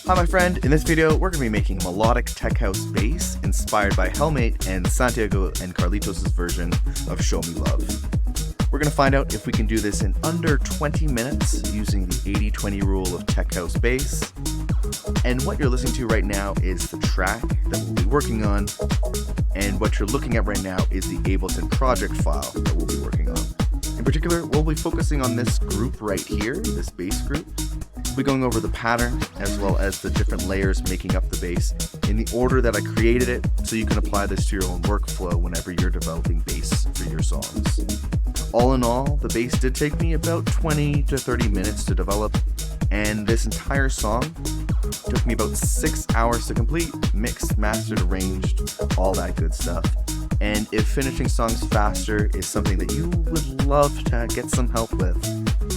Hi my friend, in this video we're going to be making a Melodic Tech House bass inspired by HELLMATE and Santiago and Carlitos' version of Show Me Love. We're going to find out if we can do this in under 20 minutes using the 80-20 rule of Tech House bass. And what you're listening to right now is the track that we'll be working on, and what you're looking at right now is the Ableton project file that we'll be working on. In particular, we'll be focusing on this group right here, this bass group. We'll be going over the pattern as well as the different layers making up the bass in the order that I created it, so you can apply this to your own workflow whenever you're developing bass for your songs. All in all, the bass did take me about 20 to 30 minutes to develop, and this entire song took me about 6 hours to complete, mixed, mastered, arranged, all that good stuff. And if finishing songs faster is something that you would love to get some help with,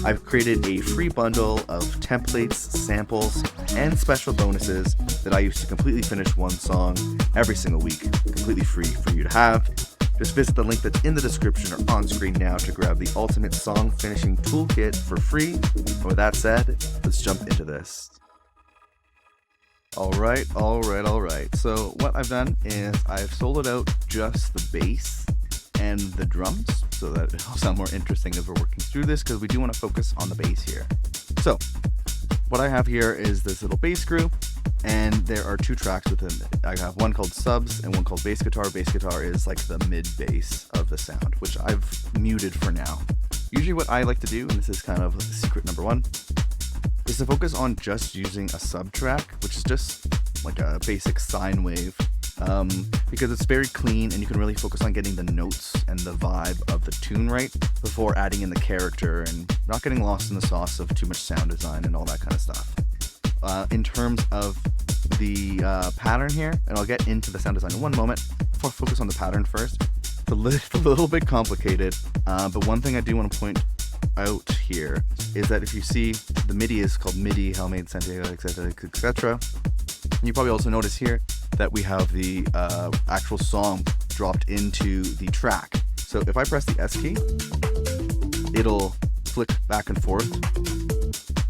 I've created a free bundle of templates, samples, and special bonuses that I use to completely finish one song every single week, completely free for you to have. Just visit the link that's in the description or on screen now to grab the ultimate song finishing toolkit for free. And with that said, let's jump into this. Alright. So what I've done is I've soloed out just the bass and the drums so that it'll sound more interesting as we're working through this, because we do want to focus on the bass here. So what I have here is this little bass group, and there are two tracks within it. I have one called subs and one called bass guitar. Bass guitar is like the mid bass of the sound, which I've muted for now. Usually what I like to do, and this is kind of secret number one, is to focus on just using a sub track, which is just like a basic sine wave, because it's very clean and you can really focus on getting the notes and the vibe of the tune right before adding in the character and not getting lost in the sauce of too much sound design and all that kind of stuff. In terms of the pattern here, and I'll get into the sound design in one moment, before I focus on the pattern first. It's a little bit complicated, but one thing I do want to point out here is that if you see the MIDI is called MIDI, HELLMATE, Santiago, etc. You probably also notice here that we have the actual song dropped into the track. So if I press the S key, it'll flick back and forth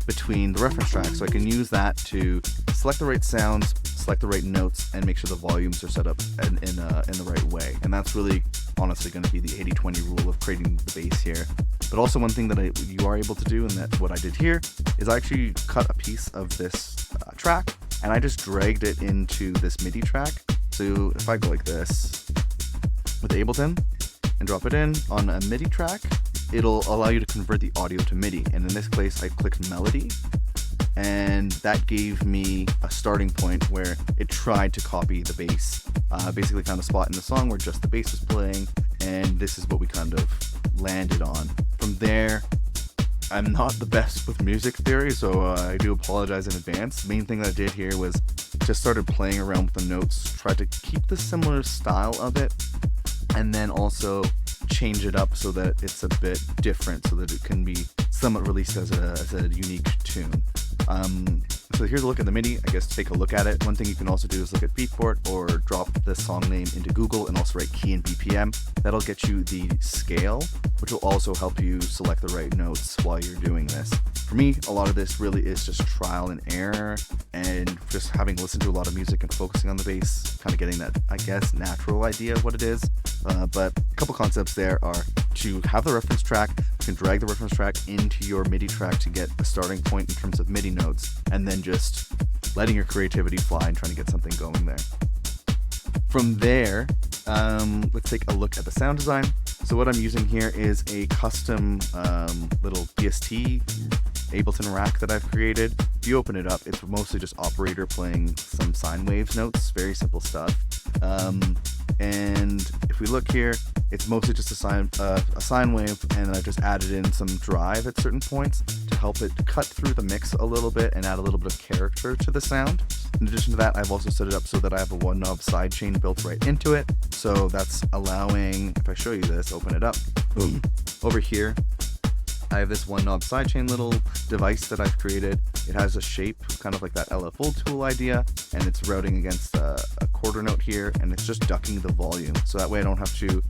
between the reference track, so I can use that to select the right sounds, select the right notes, and make sure the volumes are set up in the right way. And that's really honestly going to be the 80-20 rule of creating the bass here. But also one thing that you are able to do, and that's what I did here, is I actually cut a piece of this track and I just dragged it into this MIDI track. So if I go like this with Ableton and drop it in on a MIDI track, it'll allow you to convert the audio to MIDI. And in this case, I clicked melody, and that gave me a starting point where it tried to copy the bass. Basically found a spot in the song where just the bass was playing, and this is what we kind of landed on. From there, I'm not the best with music theory, so I do apologize in advance. The main thing that I did here was just started playing around with the notes, tried to keep the similar style of it, and then also change it up so that it's a bit different, so that it can be somewhat released as a unique tune. So here's a look at the MIDI. I guess take a look at it. One thing you can also do is look at Beatport or drop the song name into Google and also write key and BPM. That'll get you the scale, which will also help you select the right notes while you're doing this. For me, a lot of this really is just trial and error, and just having listened to a lot of music and focusing on the bass, kind of getting that, I guess, natural idea of what it is. But a couple concepts there are to have the reference track. You can drag the reference track into your MIDI track to get a starting point in terms of MIDI notes, and then just letting your creativity fly and trying to get something going there. From there, let's take a look at the sound design. So what I'm using here is a custom little PST Ableton rack that I've created. If you open it up, it's mostly just operator playing some sine waves notes, very simple stuff. And if we look here, it's mostly just a sine wave, and then I've just added in some drive at certain points to help it cut through the mix a little bit and add a little bit of character to the sound. In addition to that, I've also set it up so that I have a one knob sidechain built right into it. So that's allowing, if I show you this, open it up, boom, over here, I have this one knob sidechain little device that I've created. It has a shape kind of like that LFO tool idea, and it's routing against a quarter note here, and it's just ducking the volume. So that way I don't have to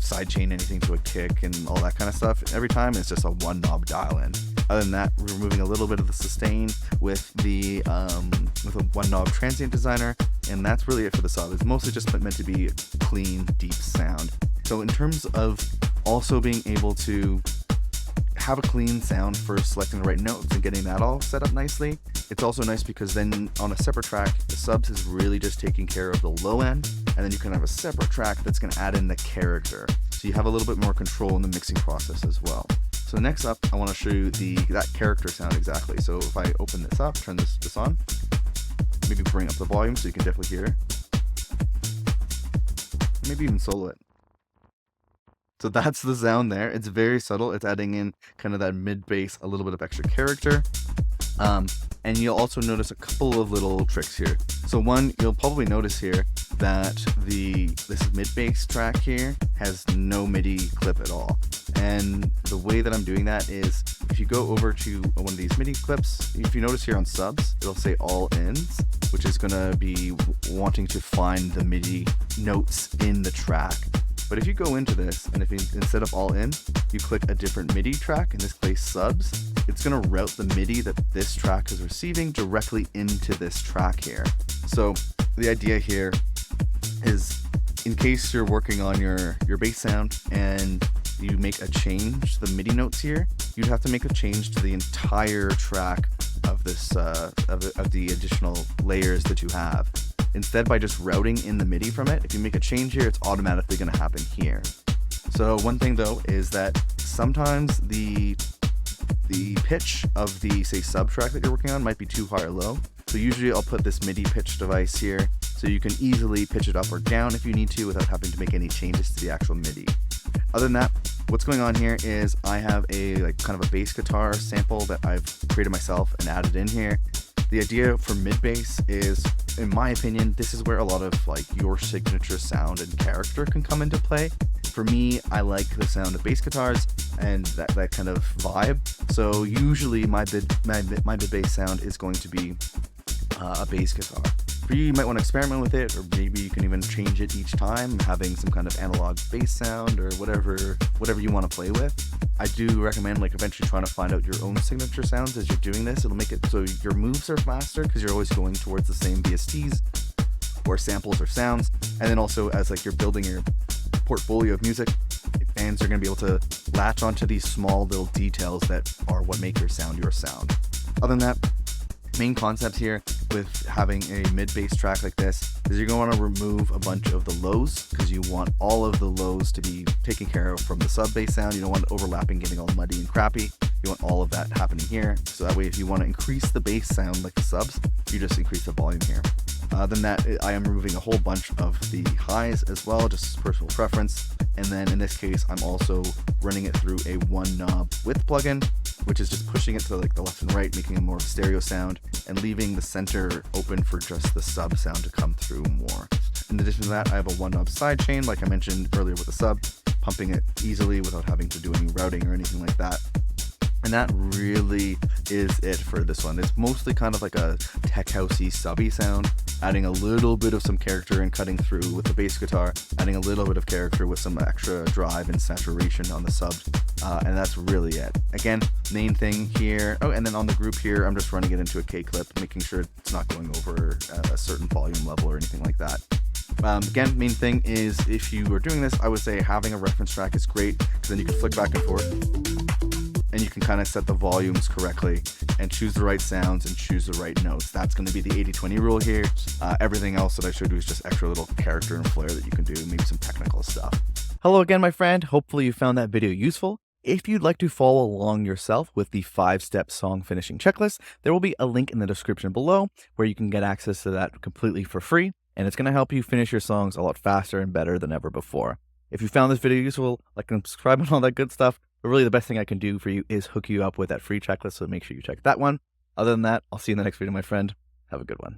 sidechain anything to a kick and all that kind of stuff. Every time it's just a one knob dial in. Other than that, we're removing a little bit of the sustain with the a one knob transient designer, and that's really it for the sub. It's mostly just meant to be a clean, deep sound. So in terms of also being able to have a clean sound for selecting the right notes and getting that all set up nicely, it's also nice because then on a separate track, the subs is really just taking care of the low end, and then you can have a separate track that's going to add in the character. So you have a little bit more control in the mixing process as well. So next up, I want to show you that character sound exactly. So if I open this up, turn this on, maybe bring up the volume so you can definitely hear. Maybe even solo it. So that's the sound there. It's very subtle. It's adding in kind of that mid bass, a little bit of extra character. And you'll also notice a couple of little tricks here. So one, you'll probably notice here that this mid bass track here has no MIDI clip at all. And the way that I'm doing that is if you go over to one of these MIDI clips, if you notice here on subs, it'll say all ins, which is gonna be wanting to find the MIDI notes in the track. But if you go into this, and if you, instead of all in, you click a different MIDI track, in this case subs, it's gonna route the MIDI that this track is receiving directly into this track here. So the idea here is, in case you're working on your bass sound and you make a change to the MIDI notes here, you'd have to make a change to the entire track of this of the additional layers that you have. Instead, by just routing in the MIDI from it, if you make a change here, it's automatically going to happen here. So one thing though is that sometimes the pitch of the, say, sub track that you're working on might be too high or low. So usually I'll put this MIDI pitch device here so you can easily pitch it up or down if you need to without having to make any changes to the actual MIDI. Other than that, what's going on here is I have a kind of a bass guitar sample that I've created myself and added in here. The idea for mid bass is, in my opinion, this is where a lot of your signature sound and character can come into play. For me, I like the sound of bass guitars and that kind of vibe. So usually my mid bass sound is going to be a bass guitar. For you, you might want to experiment with it, or maybe you can even change it each time, having some kind of analog bass sound or whatever you want to play with. I do recommend eventually trying to find out your own signature sounds as you're doing this. It'll make it so your moves are faster because you're always going towards the same VSTs or samples or sounds. And then also as you're building your portfolio of music, fans are going to be able to latch onto these small little details that are what make your sound your sound. Other than that, main concept here with having a mid bass track like this is you're going to want to remove a bunch of the lows because you want all of the lows to be taken care of from the sub bass sound. You don't want it overlapping, getting all muddy and crappy. You want all of that happening here. So that way, if you want to increase the bass sound like the subs, you just increase the volume here. Then that, I am removing a whole bunch of the highs as well, just personal preference. And then in this case, I'm also running it through a one knob width plugin, which is just pushing it to the left and right, making a more stereo sound, and leaving the center open for just the sub sound to come through more. In addition to that, I have a one knob sidechain, like I mentioned earlier with the sub, pumping it easily without having to do any routing or anything like that. And that really is it for this one. It's mostly kind of like a tech housey subby sound, adding a little bit of some character and cutting through with the bass guitar, adding a little bit of character with some extra drive and saturation on the subs, and that's really it. Again, main thing here, oh, and then on the group here, I'm just running it into a K-clip, making sure it's not going over a certain volume level or anything like that. Again, main thing is if you are doing this, I would say having a reference track is great, because then you can flick back and forth, and you can kind of set the volumes correctly and choose the right sounds and choose the right notes. That's going to be the 80-20 rule here. Everything else that I showed you is just extra little character and flair that you can do, maybe some technical stuff. Hello again, my friend. Hopefully you found that video useful. If you'd like to follow along yourself with the 5-step song finishing checklist, there will be a link in the description below where you can get access to that completely for free, and it's going to help you finish your songs a lot faster and better than ever before. If you found this video useful, like and subscribe and all that good stuff. But really the best thing I can do for you is hook you up with that free checklist, so make sure you check that one. Other than that, I'll see you in the next video, my friend. Have a good one.